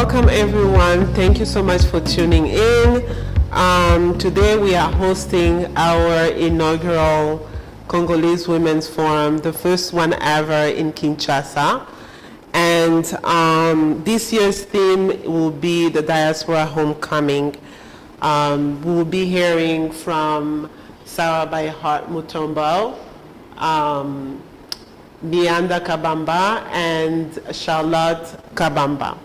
Welcome everyone. Thank you so much for tuning in. Today we are hosting our inaugural Congolese Women's Forum, the first one ever in Kinshasa. And this year's theme will be the Diaspora Homecoming. We will be hearing from Sarah Byart-Mutombo, Mianda Kabamba, and Charlotte Kabamba.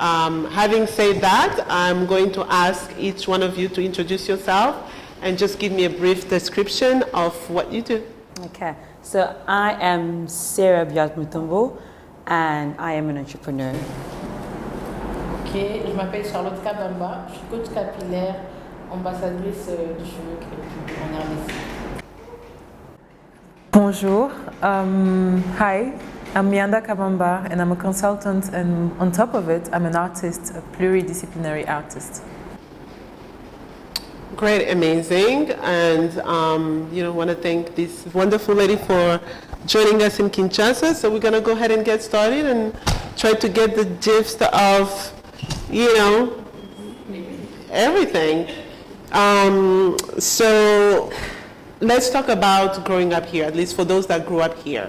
Having said that, I'm going to ask each one of you to introduce yourself and just give me a brief description of what you do. Okay, so I am Sarah Byart-Mutombo and I am an entrepreneur. Ok, je m'appelle Charlotte Kabamba, je suis coach capillaire, ambassadrice du cheveu en RDC. Bonjour, hi, I'm Mianda Kabamba and I'm a consultant, and on top of it, I'm an artist, a pluridisciplinary artist. Great, amazing, and want to thank this wonderful lady for joining us in Kinshasa. So we're gonna go ahead and get started and try to get the gist of, everything. So let's talk about growing up here, at least for those that grew up here.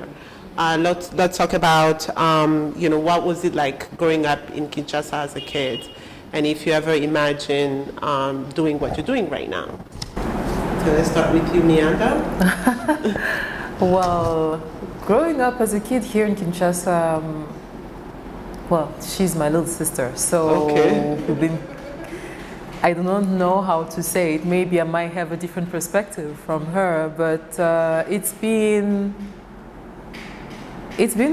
Let's talk about, what was it like growing up in Kinshasa as a kid, and if you ever imagine doing what you're doing right now. So let's start with you, Mianda. Well, growing up as a kid here in Kinshasa, well, she's my little sister, so okay. I do not know how to say it. Maybe I might have a different perspective from her, but it's been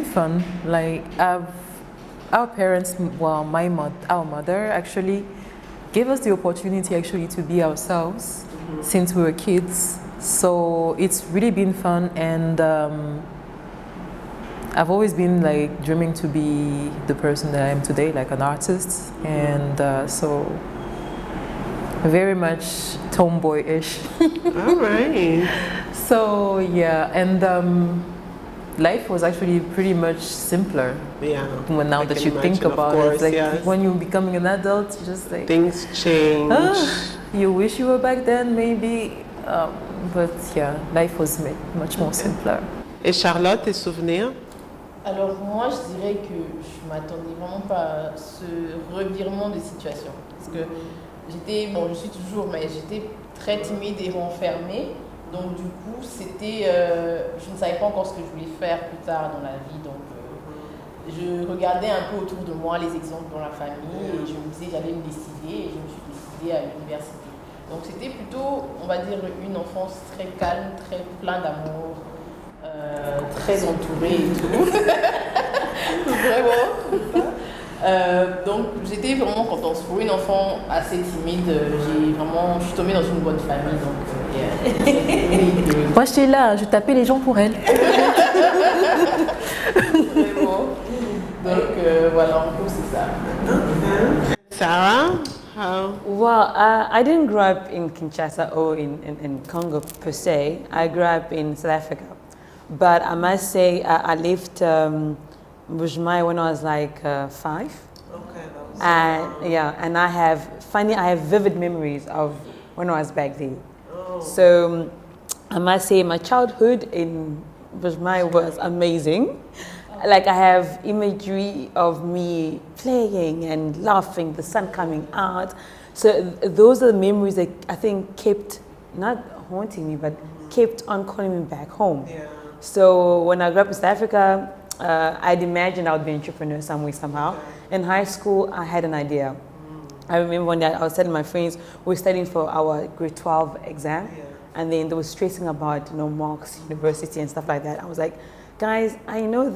fun. Like our parents, well, our mother actually gave us the opportunity actually to be ourselves since we were kids. So it's really been fun, and I've always been like dreaming to be the person that I am today, like an artist, and so very much tomboy-ish. All right. So yeah, and life was actually pretty much simpler. Yeah. When now that you think about it, like when you're becoming an adult, you just like things change. You wish you were back then, maybe, but yeah, life was much more simpler. Et Charlotte, tes souvenirs? Alors moi, je dirais que je m'attendais vraiment pas à ce revirement de situation, parce que je suis toujours, mais j'étais très timide et renfermée. Donc du coup, je ne savais pas encore ce que je voulais faire plus tard dans la vie. Donc je regardais un peu autour de moi les exemples dans la famille et je me disais j'allais me décider, et je me suis décidée à l'université. Donc c'était plutôt, on va dire, une enfance très calme, très plein d'amour, très entourée et tout. Vraiment. Donc j'étais vraiment contente. Pour une enfant assez timide, je suis tombée dans une bonne famille. Donc, Moi j'étais là, je tapais les gens pour elle. Vraiment. Donc voilà, en gros c'est ça. Sarah? How? Well, I didn't grow up in Kinshasa or in Congo per se. I grew up in South Africa. But I must say I left Bushmai when I was like 5. Okay, that was and I have vivid memories of when I was back there. Oh. So I must say my childhood in Bushmai was amazing. Like I have imagery of me playing and laughing, the sun coming out. So those are the memories that I think kept, not haunting me, but kept on calling me back home. Yeah. So when I grew up in South Africa, I'd imagined I would be an entrepreneur some way, somehow. In high school, I had an idea. I remember one day I was telling my friends, we were studying for our grade 12 exam, and then they were stressing about, marks, university and stuff like that. I was like, guys, I know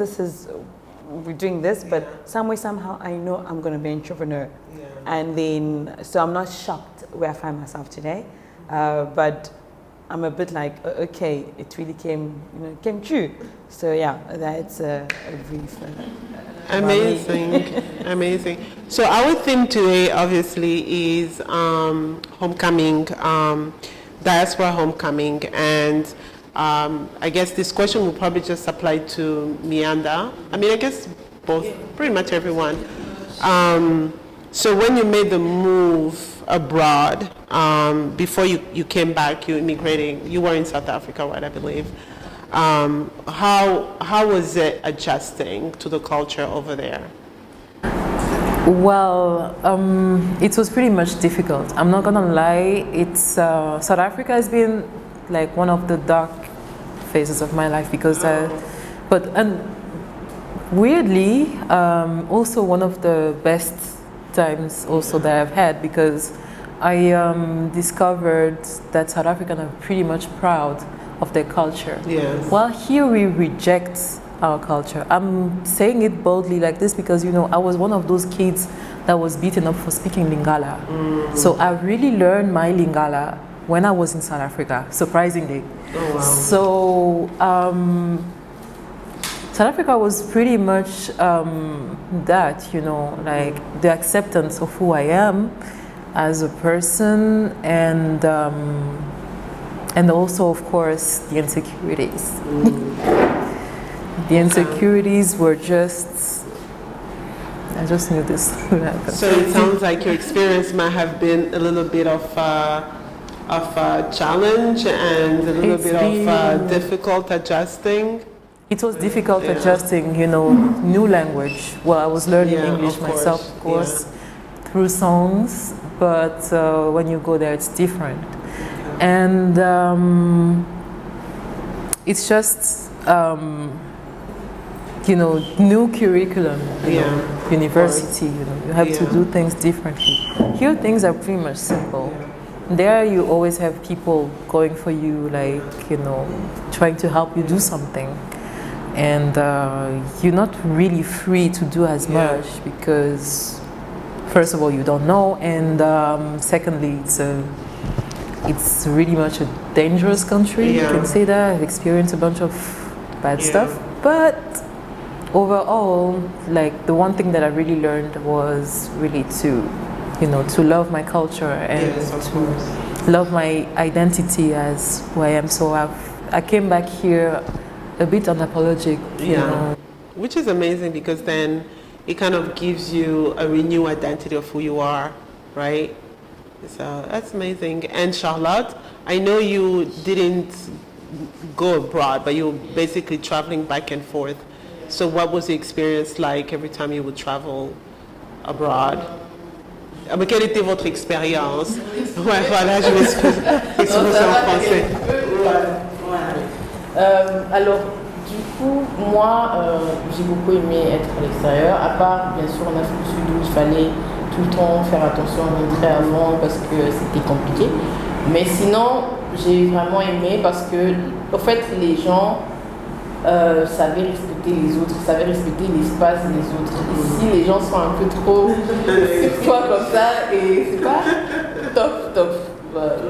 we're doing this, but some way, somehow, I know I'm going to be an entrepreneur. Yeah. And then, so I'm not shocked where I find myself today, but I'm a bit like, okay, it really came true. So yeah, that's a brief. Amazing, amazing. So our theme today, obviously, is homecoming, diaspora homecoming, and I guess this question will probably just apply to Mianda. I mean, I guess both, pretty much everyone. So when you made the move abroad, before you came back, you immigrating, you were in South Africa, right, I believe. How was it adjusting to the culture over there? Well, it was pretty much difficult. I'm not gonna lie. It's South Africa has been like one of the dark phases of my life because, and weirdly, also one of the best times also that I've had because I discovered that South Africans are pretty much proud of their culture. Yes. While here we reject our culture. I'm saying it boldly like this because, you know, I was one of those kids that was beaten up for speaking Lingala. So I really learned my Lingala when I was in South Africa, surprisingly. Oh, wow. So South Africa was pretty much that, you know, like the acceptance of who I am as a person and also, of course, the insecurities. The insecurities were just, I just knew this would happen. So it sounds like your experience might have been a little bit of a challenge and a little bit of difficult adjusting. It was difficult adjusting, you know, new language. Well, I was learning English myself, of course, through songs, but when you go there, it's different. And it's just, you know, new curriculum, you know, university, you know, you have to do things differently. Here, things are pretty much simple. There, you always have people going for you, like, you know, trying to help you do something. And you're not really free to do as much because, first of all, you don't know, and secondly, it's really much a dangerous country. You can say that. I've experienced a bunch of bad stuff, but overall, like the one thing that I really learned was really to, you know, to love my culture and to love my identity as who I am. So I came back here a bit unapologetic, you know. Which is amazing because then it kind of gives you a renewed identity of who you are, right? So that's amazing. And Charlotte, I know you didn't go abroad, but you were basically traveling back and forth. So what was the experience like every time you would travel abroad? Mais quelle était votre expérience? Ouais, voilà, je m'excuse en français. Alors, du coup, moi, j'ai beaucoup aimé être à l'extérieur, à part, bien sûr, en Afrique du Sud où il fallait tout le temps faire attention à rentrer avant parce que c'était compliqué. Mais sinon, j'ai vraiment aimé parce que, en fait, les gens savaient respecter les autres, savaient respecter l'espace des autres. Ici, les gens sont un peu trop sur toi comme ça et c'est pas top.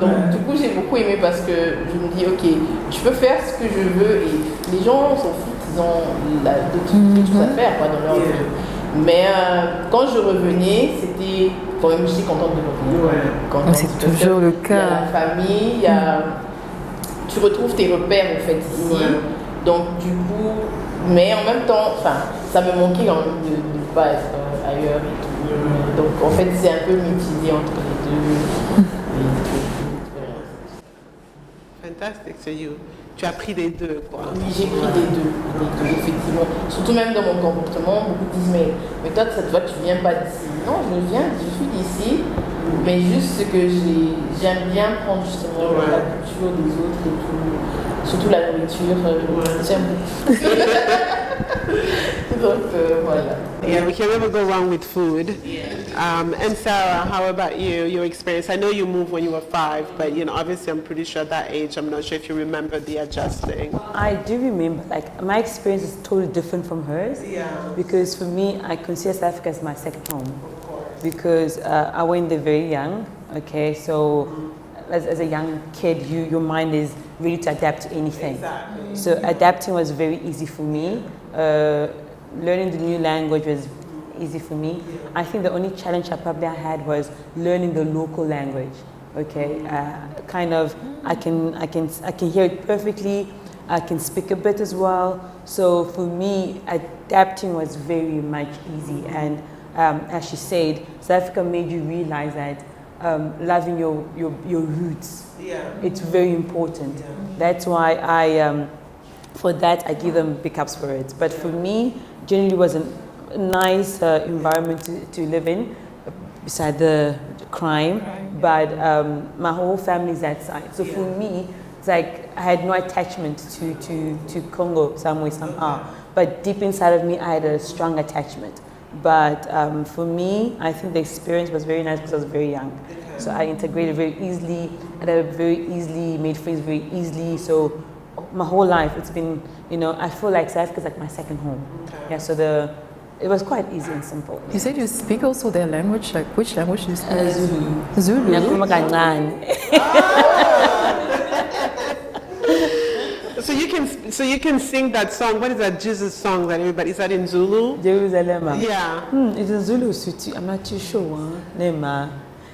Donc, du coup, j'ai beaucoup aimé parce que je me dis, ok, je peux faire ce que je veux et les gens s'en foutent, ils ont d'autres choses à faire quoi, dans leur vie. Mais quand je revenais, c'était quand même, j'étais contente de revenir. C'est toujours le cas. Il y a la famille, tu retrouves tes repères en fait ici. Donc du coup, mais en même temps, ça me manquait quand même de ne pas être ailleurs et tout. Donc en fait, c'est un peu mitigé entre les deux. Fantastic. So tu as pris des deux, quoi. Oui, j'ai pris des deux, effectivement. Surtout même dans mon comportement, beaucoup disent mais toi, cette fois, tu viens pas d'ici. Non, je suis d'ici, mais juste ce que j'aime bien prendre justement la culture des autres et tout. Surtout la nourriture, j'aime beaucoup. Donc voilà. Yeah, we can never go wrong with food. And Sarah, how about you, your experience? I know you moved when you were 5, but you know, obviously I'm pretty sure at that age, I'm not sure if you remember the adjusting. I do remember, like my experience is totally different from hers. Yeah. Because for me, I consider South Africa as my second home. Because I went there very young, okay, so as a young kid, your mind is ready to adapt to anything. Exactly. So adapting was very easy for me. Learning the new language was easy for me. I think the only challenge I probably had was learning the local language. Okay, I can hear it perfectly. I can speak a bit as well. So for me, adapting was very much easy, and as she said, South Africa made you realize that loving your roots, it's very important. That's why for that I give them big ups for it. But for me, generally was a nice environment to live in, beside the crime. But my whole family is that side. So for me, it's like I had no attachment to Congo some way, somehow. But deep inside of me, I had a strong attachment. But for me, I think the experience was very nice because I was very young. So I integrated very easily, and I very easily made friends very easily. So my whole life, it's been, I feel like South Africa is like my second home. Yeah, so it was quite easy and simple. You said you speak also their language, like which language do you speak? Zulu. Zulu? Nakhuluma kancane. So you can sing that song. What is that Jesus song that everybody, is that in Zulu? Jerusalem. Yeah. It's in Zulu, Suti. I'm not too sure. Nema.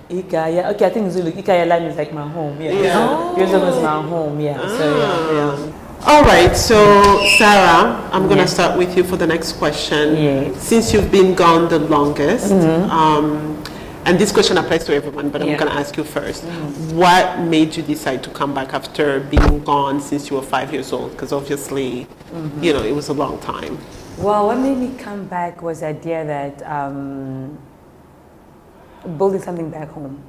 Ikaya. Okay, I think Zulu. Ikaya land is like my home. Yeah. Jerusalem is my home. Yeah. So yeah. All right. So Sarah, I'm gonna start with you for the next question. Yes. Since you've been gone the longest, and this question applies to everyone, but I'm gonna ask you first. What made you decide to come back after being gone since you were 5 years old? Because obviously, it was a long time. Well, what made me come back was the idea that building something back home.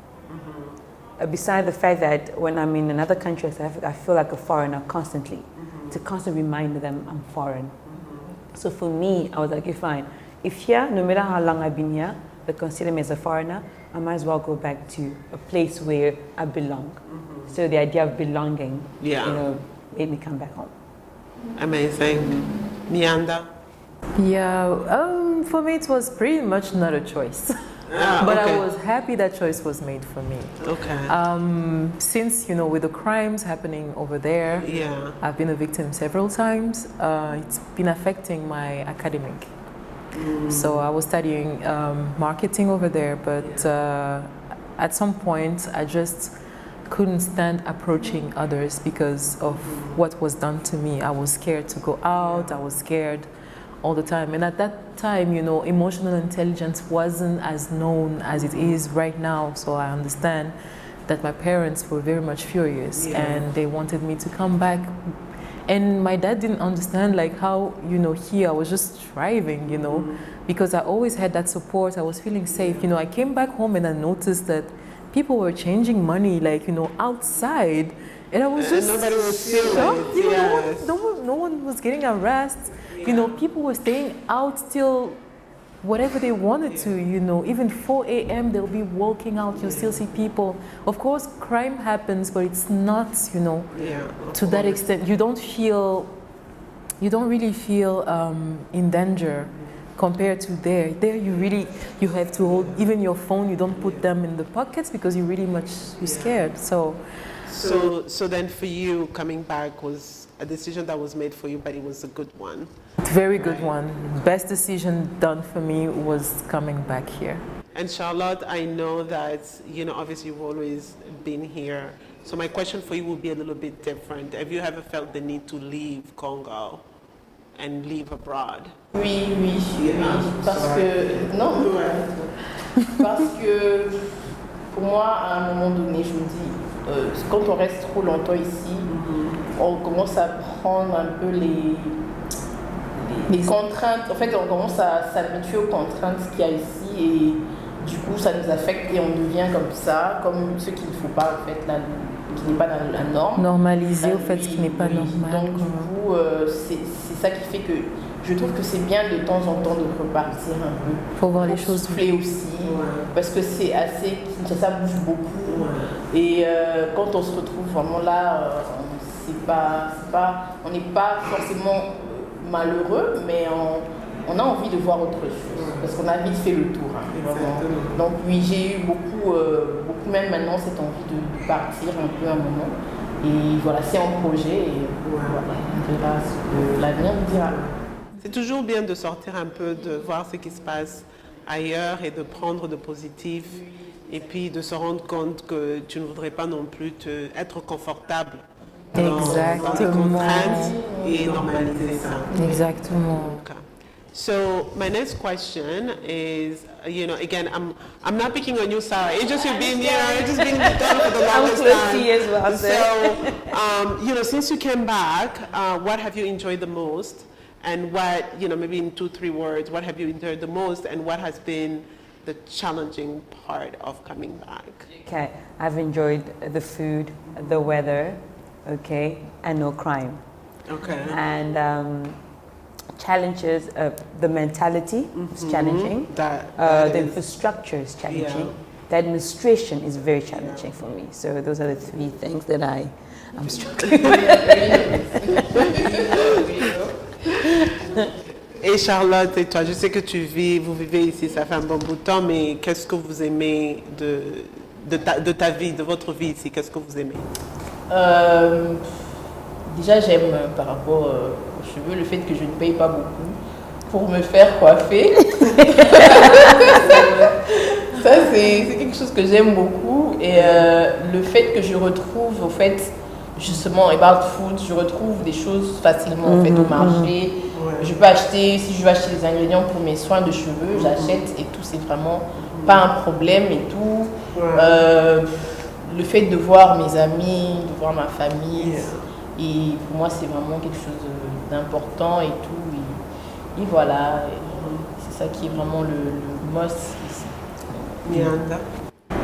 Beside the fact that when I'm in another country, South Africa, I feel like a foreigner constantly. It's a constant reminder that I'm foreign. So for me, I was like, okay, fine. If here, no matter how long I've been here, they consider me as a foreigner, I might as well go back to a place where I belong. So the idea of belonging, made me come back home. Amazing. Mianda? Yeah, for me it was pretty much not a choice. But I was happy that choice was made for me. Okay. Since, with the crimes happening over there, I've been a victim several times. It's been affecting my academic. So I was studying marketing over there, but at some point I just couldn't stand approaching others because of what was done to me. I was scared to go out, I was scared all the time. And at that time, emotional intelligence wasn't as known as it is right now. So I understand that my parents were very much furious and they wanted me to come back. And my dad didn't understand like how, here I was just thriving, because I always had that support. I was feeling safe. I came back home and I noticed that people were changing money, like, outside. And I was just nobody was shocked. No one was getting arrested. People were staying out till whatever they wanted to, even 4 a.m. they'll be walking out, you'll still see people. Of course, crime happens, but it's not, to that extent. You don't really feel in danger compared to there. There you have to hold, even your phone, you don't put them in the pockets because you're scared, So then for you, coming back was a decision that was made for you, but it was a good one. Very good one. Best decision done for me was coming back here. And Charlotte, I know that, obviously you've always been here. So my question for you will be a little bit different. Have you ever felt the need to leave Congo and live abroad? Oui. Parce que, non. Parce que, pour moi, à un moment donné, je me dis, quand on reste trop longtemps ici, on commence à prendre un peu les contraintes. En fait, on commence à s'habituer aux contraintes qu'il y a ici et du coup, ça nous affecte et on devient comme ça, comme ce qu'il ne faut pas, en fait, qui n'est pas dans la norme. Normaliser, au fait, ce qui n'est pas normal. Donc, du coup, c'est ça qui fait que je trouve que c'est bien de temps en temps de repartir un peu. Pour voir les choses. Souffler aussi, parce que c'est assez. Ça bouge beaucoup. Et quand on se retrouve vraiment là, on n'est pas forcément malheureux, mais on a envie de voir autre chose, parce qu'on a vite fait le tour. Donc oui, j'ai eu beaucoup même maintenant cette envie de partir un peu un moment. Et voilà, c'est un projet et voilà, on verra ce que l'avenir nous dira. C'est toujours bien de sortir un peu, de voir ce qui se passe ailleurs et de prendre de positif. Et puis de se rendre compte que tu ne voudrais pas non plus être confortable dans les contraintes et normaliser ça. Exactement. Okay. So my next question is, again, I'm not picking on you, Sarah. It's just you've been, it's just been done for the longest time. I'm close to you as well. So, since you came back, what have you enjoyed the most? And what, maybe in 2-3 words, what have you enjoyed the most? And what has been the challenging part of coming back? Okay, I've enjoyed the food, the weather, okay, and no crime. Okay. And challenges, the mentality is challenging. That the is, infrastructure is challenging. Yeah. The administration is very challenging for me. So those are the 3 things that I'm struggling with. Et Charlotte, et toi, je sais que vous vivez ici, ça fait un bon bout de temps, mais qu'est-ce que vous aimez de ta vie, de votre vie ici? Qu'est-ce que vous aimez? Déjà, j'aime par rapport aux cheveux le fait que je ne paye pas beaucoup pour me faire coiffer. Ça, c'est quelque chose que j'aime beaucoup. Et le fait que je retrouve, au fait, justement, about food, je retrouve des choses facilement en fait, au marché. Je peux acheter, si je veux acheter des ingrédients pour mes soins de cheveux, j'achète et tout, c'est vraiment pas un problème et tout. Le fait de voir mes amis, de voir ma famille, et pour moi c'est vraiment quelque chose d'important et tout. Et voilà, c'est ça qui est vraiment le must ici. Miranda?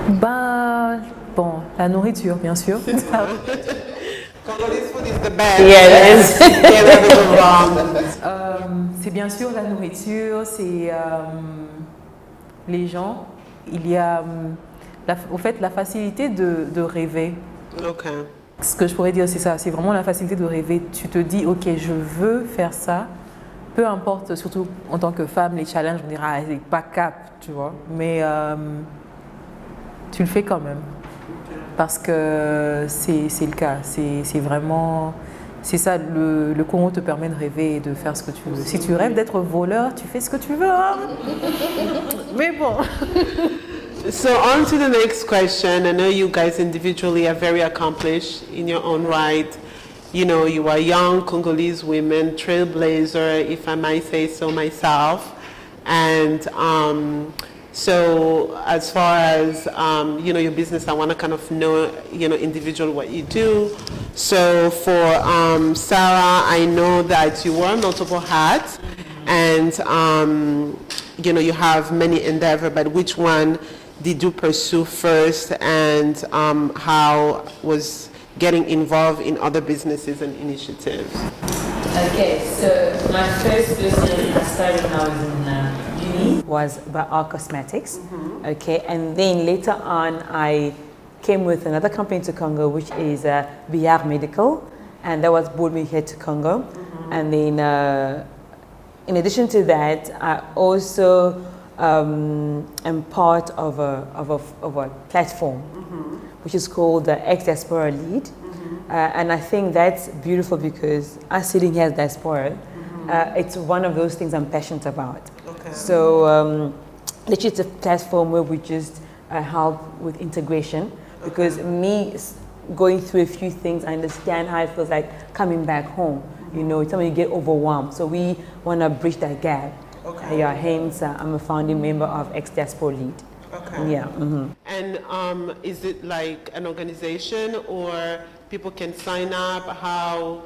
Bah, bon, la nourriture, bien sûr. Congolese food is the best. Yes. Can't ever go wrong. C'est bien sûr la nourriture, c'est les gens. Il y a, au fait, la facilité de rêver. Okay. Ce que je pourrais dire, c'est ça. C'est vraiment la facilité de rêver. Tu te dis, ok, je veux faire ça. Peu importe, surtout en tant que femme, les challenges, on dira, c'est pas cap, tu vois. Mais tu le fais quand même. Parce que c'est le cas. C'est vraiment... C'est ça, le Congo te permet de rêver et de faire ce que tu veux. Si tu rêves d'être voleur, tu fais ce que tu veux. Hein? Mais bon. So on to the next question. I know you guys individually are very accomplished in your own right. You are young Congolese women, trailblazer, if I might say so myself. And so as far as, your business, I want to kind of know, individually what you do. So for Sarah, I know that you wear multiple hats and, you have many endeavors, but which one did you pursue first and how was getting involved in other businesses and initiatives? Okay, so my first business I started when I was in uni was Byart Cosmetics. Okay, and then later on I came with another company to Congo, which is Byart Medical, and that was brought me here to Congo. And then in addition to that, I also am part of a platform which is called the Ex-diapolead. And I think that's beautiful because us sitting here as diaspora, it's one of those things I'm passionate about. Okay. So literally it's a platform where we just help with integration because me going through a few things, I understand how it feels like coming back home. It's something you get overwhelmed. So we want to bridge that gap. Okay. Yeah, hence I'm a founding member of Ex-diapolead. Okay. Yeah. And is it like an organization or people can sign up? How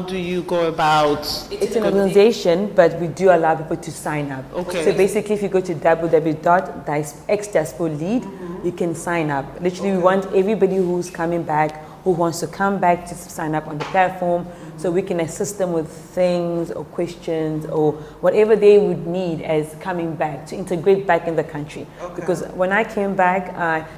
do you go about? It's an organization, but we do allow people to sign up. Okay. So basically, if you go to www.ex-diapolead, you can sign up. Literally, we want everybody who's coming back, who wants to come back, to sign up on the platform, so we can assist them with things or questions or whatever they would need as coming back to integrate back in the country. Okay. Because when I came back,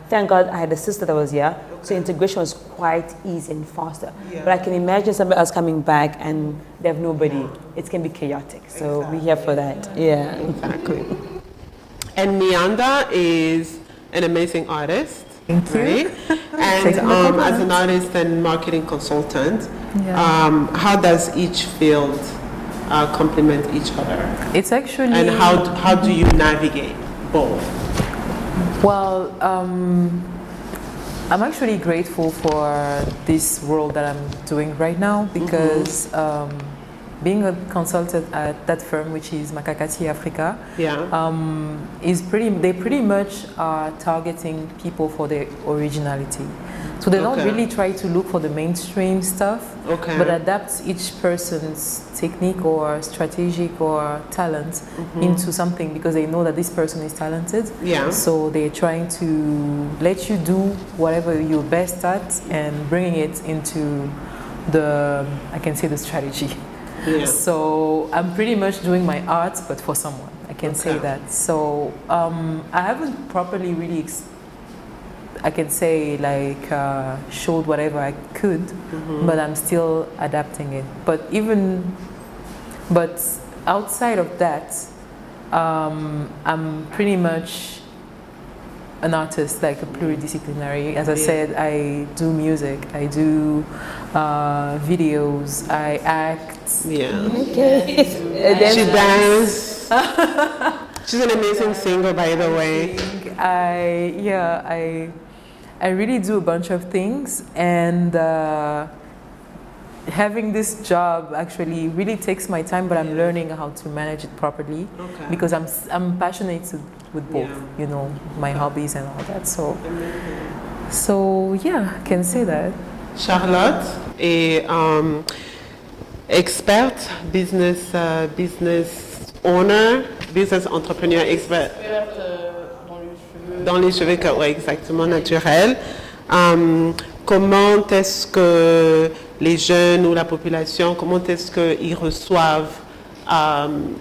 thank God I had a sister that was here, so integration was quite easy and faster. Yeah. But I can imagine somebody else coming back and they have nobody. It can be chaotic. So we're here for that. Yeah. Exactly. And Miranda is an amazing artist. Thank you. Right? And as an artist and marketing consultant, how does each field complement each other? It's actually... And how do you navigate both? Well, I'm actually grateful for this role that I'm doing right now because being a consultant at that firm, which is Makakati Africa, Yeah. they pretty much are targeting people for their originality. So they don't Okay. really try to look for the mainstream stuff, Okay. but adapt each person's technique or strategic or talent into something because they know that this person is talented. Yeah. So they're trying to let you do whatever you're best at and bringing it into the, I can say, the strategy. Yeah. So I'm pretty much doing my art, but for someone. I can say Okay. that. So I haven't properly really, I can say, like showed whatever I could, but I'm still adapting it. But outside of that, I'm pretty much an artist, like a pluridisciplinary. As I said, I do music, I do videos, I act. Yeah. Okay. She dances. She's an amazing singer, by the way. I really do a bunch of things, and having this job actually really takes my time, but I'm learning how to manage it properly Okay. because I'm passionate with both, Yeah. you know, my hobbies and all that. So yeah, I can say that. Charlotte est experte, business owner, business entrepreneur expert Experte dans les cheveux, ouais, exactement, naturels. Comment est-ce que les jeunes ou la population, comment est-ce qu'ils reçoivent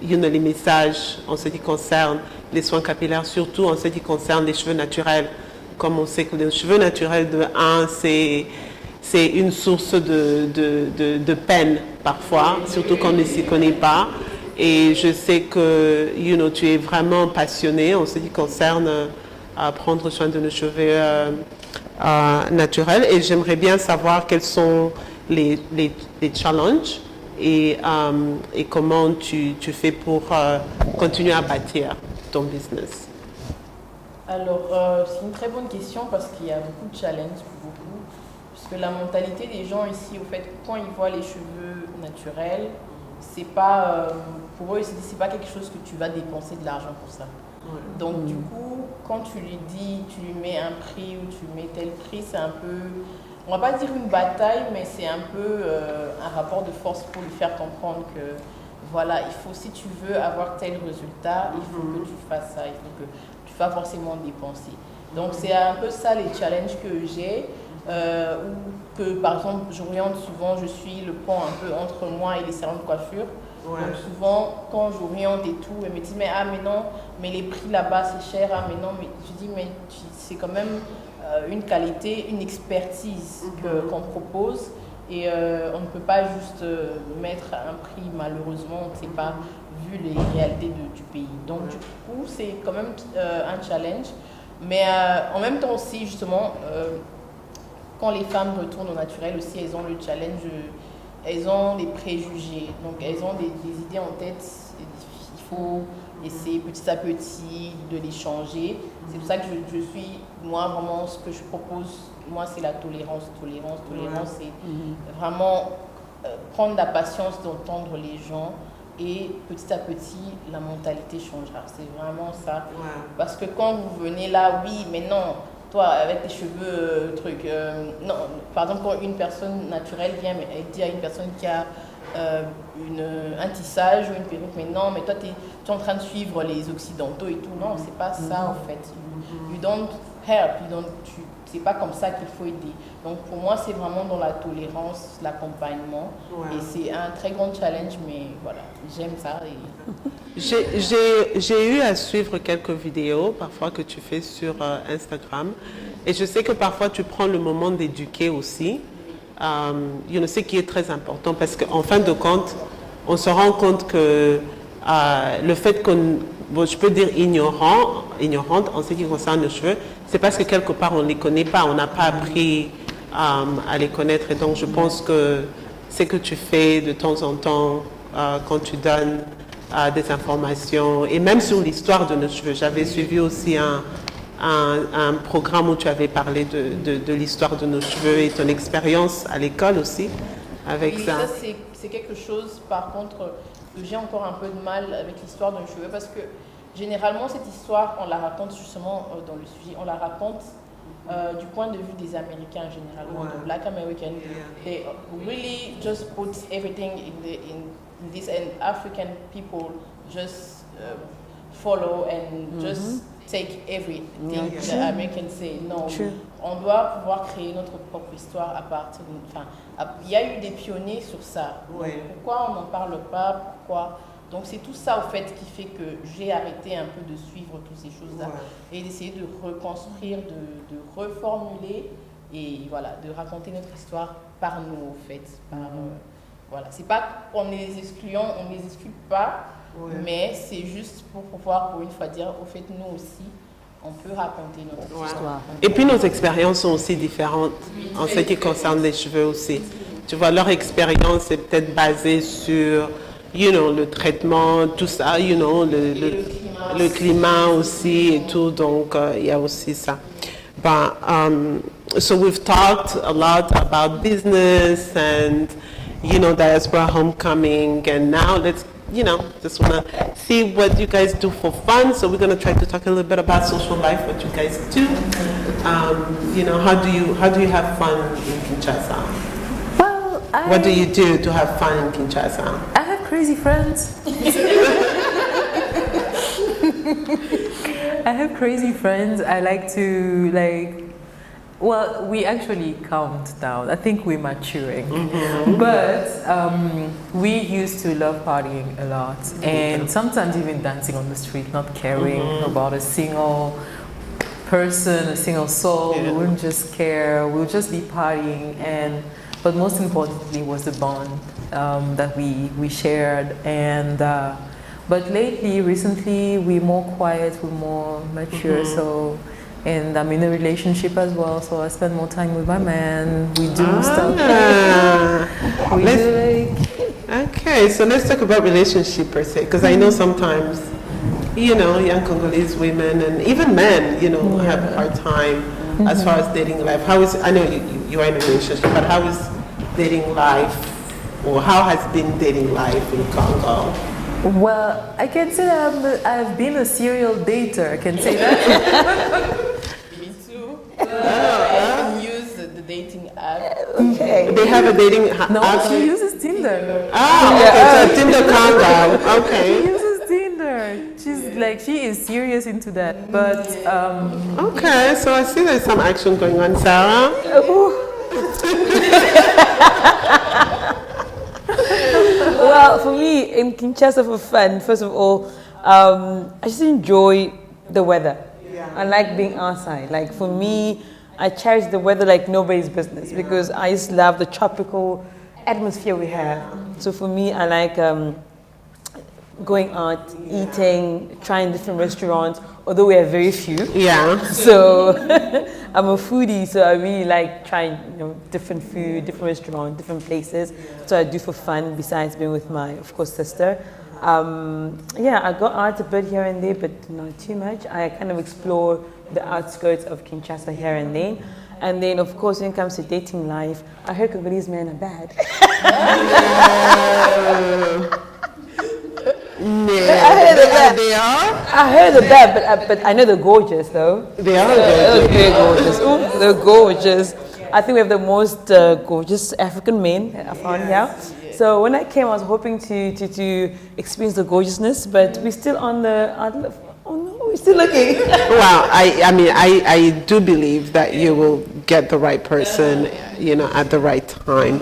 les messages en ce qui concerne les soins capillaires, surtout en ce qui concerne les cheveux naturels. Comme on sait que les cheveux naturels, c'est une source de peine parfois, surtout quand on ne s'y connaît pas. Et je sais que tu es vraiment passionné en ce qui concerne prendre soin de nos cheveux naturels. Et j'aimerais bien savoir quels sont les challenges et comment tu fais pour continuer à bâtir ton business. Alors, c'est une très bonne question parce qu'il y a beaucoup de challenges pour beaucoup. Puisque la mentalité des gens ici, au fait, quand ils voient les cheveux naturels, c'est pas, pour eux, c'est pas quelque chose que tu vas dépenser de l'argent pour ça. Ouais. Donc, du coup, quand tu lui dis, tu lui mets un prix ou tu mets tel prix, c'est un peu, on va pas dire une bataille, mais c'est un peu un rapport de force pour lui faire comprendre que voilà, il faut, si tu veux avoir tel résultat, il faut que tu fasses ça, il faut que tu vas forcément dépenser. Donc c'est un peu ça les challenges que j'ai, ou que par exemple j'oriente souvent, je suis le pont un peu entre moi et les salons de coiffure. Ouais. Donc souvent quand j'oriente et tout, elle me dit mais non, mais les prix là-bas c'est cher, ah mais non, mais je dis mais c'est quand même une qualité, une expertise qu'on propose. Et on ne peut pas juste mettre un prix, malheureusement, on ne sait pas, vu les réalités du pays. Donc du coup, c'est quand même un challenge. Mais en même temps aussi, justement, quand les femmes retournent au naturel aussi, elles ont le challenge, elles ont des préjugés. Donc elles ont des idées en tête, il faut essayer petit à petit de les changer. C'est pour ça que je suis, moi, vraiment, ce que je propose, moi, c'est la tolérance. Tolérance, c'est vraiment prendre la patience d'entendre les gens et petit à petit, la mentalité changera. C'est vraiment ça. Ouais. Parce que quand vous venez là, oui, mais non, toi, avec tes cheveux, non, par exemple, quand une personne naturelle vient et dit à une personne qui a un tissage ou une perruque, mais non, mais toi, tu es en train de suivre les occidentaux et tout. Non, c'est pas ça, en fait. You don't help, c'est pas comme ça qu'il faut aider. Donc pour moi, c'est vraiment dans la tolérance, l'accompagnement. Ouais. Et c'est un très grand challenge, mais voilà, j'aime ça. J'ai eu à suivre quelques vidéos, parfois, que tu fais sur Instagram. Et je sais que parfois, tu prends le moment d'éduquer aussi. Ce qui est très important, parce qu'en fin de compte, on se rend compte que le fait je peux dire ignorante en ce qui concerne nos cheveux, c'est parce que quelque part on ne les connaît pas, on n'a pas appris à les connaître. Et donc je pense que ce que tu fais de temps en temps quand tu donnes des informations, et même sur l'histoire de nos cheveux, j'avais suivi aussi un programme où tu avais parlé de l'histoire de nos cheveux et ton expérience à l'école aussi avec oui, ça. c'est quelque chose, par contre, que j'ai encore un peu de mal avec l'histoire de mes cheveux, parce que généralement, cette histoire, on la raconte justement dans le sujet, on la raconte du point de vue des Américains généralement, the Black American. They really just put everything in this, and African people just follow and just take everything the Americans say. Non, on doit pouvoir créer notre propre histoire à partir de... Enfin, il y a eu des pionniers sur ça. Pourquoi on n'en parle pas? Pourquoi? Donc c'est tout ça, au fait, qui fait que j'ai arrêté un peu de suivre toutes ces choses-là et d'essayer de reconstruire, de reformuler et voilà, de raconter notre histoire par nous, au fait. Voilà, c'est pas qu'on est les excluants, on ne les exclut pas, mais c'est juste pour pouvoir, pour une fois, dire, au fait, nous aussi, on peut raconter notre histoire. Et puis nos expériences sont aussi différentes en ce qui concerne les cheveux aussi. Tu vois, leur expérience est peut-être basée sur... le traitement, tout ça, le climat aussi et tout, donc il y a aussi ça. But, so we've talked a lot about business and, Diaspora Homecoming, and now let's, just want to see what you guys do for fun. So we're going to try to talk a little bit about social life, what you guys do. How do you have fun in Kinshasa? What do you do to have fun in Kinshasa? I have crazy friends. I have crazy friends. I like to we actually count down. I think we're maturing. But we used to love partying a lot. And sometimes even dancing on the street, not caring about a single person, a single soul. We wouldn't just care. We'll just be partying. But most importantly was the bond that we shared. And but recently, we're more quiet, we're more mature. So, and I'm in a relationship as well. So I spend more time with my man. We do stuff. Okay, so let's talk about relationship per se, because I know sometimes, young Congolese women and even men, have a hard time as far as dating life. I know you are in a relationship, but how is dating life, or how has been dating life in Congo? Well, I can say that I've been a serial dater. I can say that. Me too. I use the dating app. Okay. They have a dating app? No, she uses Tinder. Okay, so Tinder Congo. Okay. She uses Tinder. She is serious into that. But okay, so I see there's some action going on, Sarah. Well, for me, in Kinshasa for fun, first of all, I just enjoy the weather. I like being outside. Like for me, I cherish the weather like nobody's business because I just love the tropical atmosphere we have. So for me, I like going out, eating, trying different restaurants, although we have very few. Yeah. So I'm a foodie, so I really like trying, different food, different restaurants, different places. So I do for fun besides being with my, of course, sister. I go out a bit here and there, but not too much. I kind of explore the outskirts of Kinshasa here and there. And then, of course, when it comes to dating life, I heard Congolese men are bad. No. I heard of that. They are? I heard of that, but I know they're gorgeous, though. They are gorgeous. They're gorgeous. Ooh, they're gorgeous. I think we have the most gorgeous African men I found here. So when I came, I was hoping to experience the gorgeousness, but we're still on the... Oh no, we're still looking. Well, I do believe that you will get the right person, at the right time.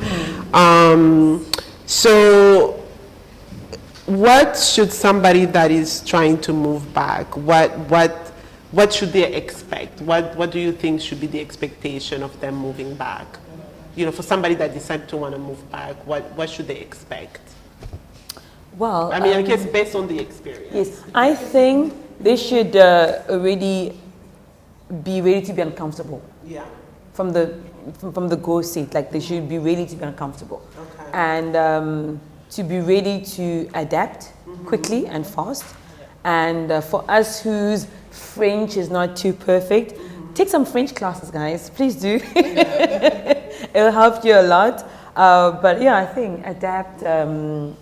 So what should somebody that is trying to move back, what should they expect? What do you think should be the expectation of them moving back? For somebody that decides to want to move back, what should they expect? Well, I guess based on the experience. Yes, I think they should already be ready to be uncomfortable. Yeah. From the go seat, like they should be ready to be uncomfortable. Okay. And to be ready to adapt quickly and fast. And for us whose French is not too perfect, take some French classes, guys. Please do. It'll help you a lot. But yeah, I think adapt, learn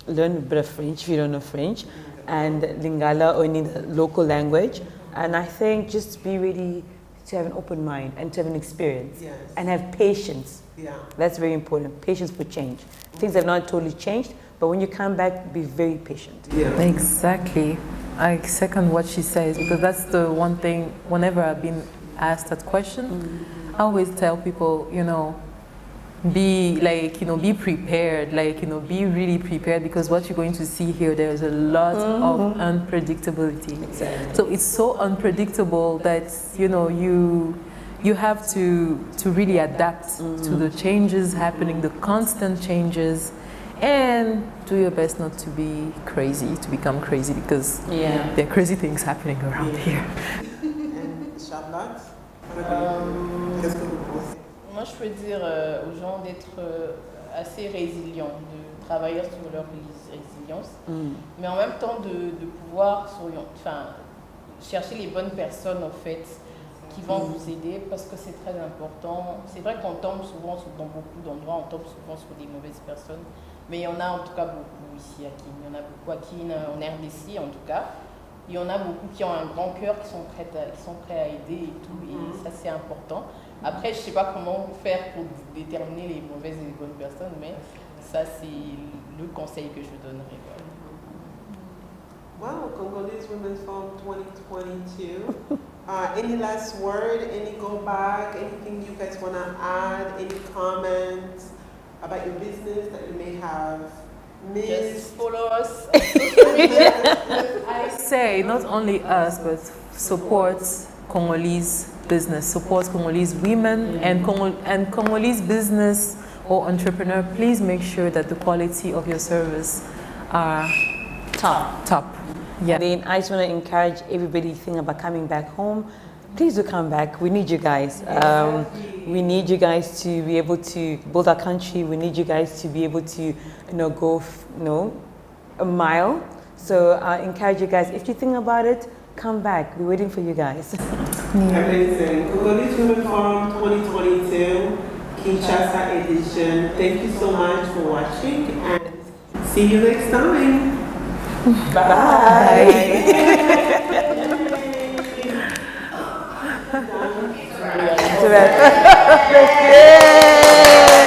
a bit of French if you don't know French, and Lingala or any local language. And I think just be ready to have an open mind and to have an experience. Yes. And have patience. Yeah. That's very important. Patience for change. Things have not totally changed, but when you come back, be very patient. Yeah. Exactly. I second what she says because that's the one thing, whenever I've been asked that question, I always tell people, be be prepared, be really prepared because what you're going to see here, there's a lot of unpredictability. Exactly. So it's so unpredictable that, you have to really adapt to the changes happening, the constant changes, and do your best not to be crazy, to become crazy because there are crazy things happening around here. And Charlotte? Moi, je peux dire aux gens d'être assez résilients, de travailler sur leur résilience, mais en même temps de pouvoir chercher les bonnes personnes en fait qui vont vous aider parce que c'est très important. C'est vrai qu'on tombe souvent dans beaucoup d'endroits, on tombe souvent sur des mauvaises personnes, mais il y en a en tout cas beaucoup ici à Kin. Il y en a beaucoup à Kin, en RDC en tout cas. Il y en a beaucoup qui ont un grand cœur, qui sont prêts à aider et tout, et ça c'est important. Après, je ne sais pas comment faire pour déterminer les mauvaises et les bonnes personnes, mais ça c'est le conseil que je donnerais. Wow, Congolese Women's Forum 2022. Any last word, any go back, anything you guys want to add, any comments about your business that you may have missed? Just follow us. I say not only us, but support Congolese business, support Congolese women and Congolese business or entrepreneur. Please make sure that the quality of your service are top. Yeah. Then I just want to encourage everybody thinking about coming back home. Please do come back. We need you guys. We need you guys to be able to build our country. We need you guys to be able to, go, a mile. So I encourage you guys. If you think about it, come back. We're waiting for you guys. Amazing. Congolese Women Forum 2022, Kinshasa edition. Thank you so much for watching and see you next time. Bye. Bye.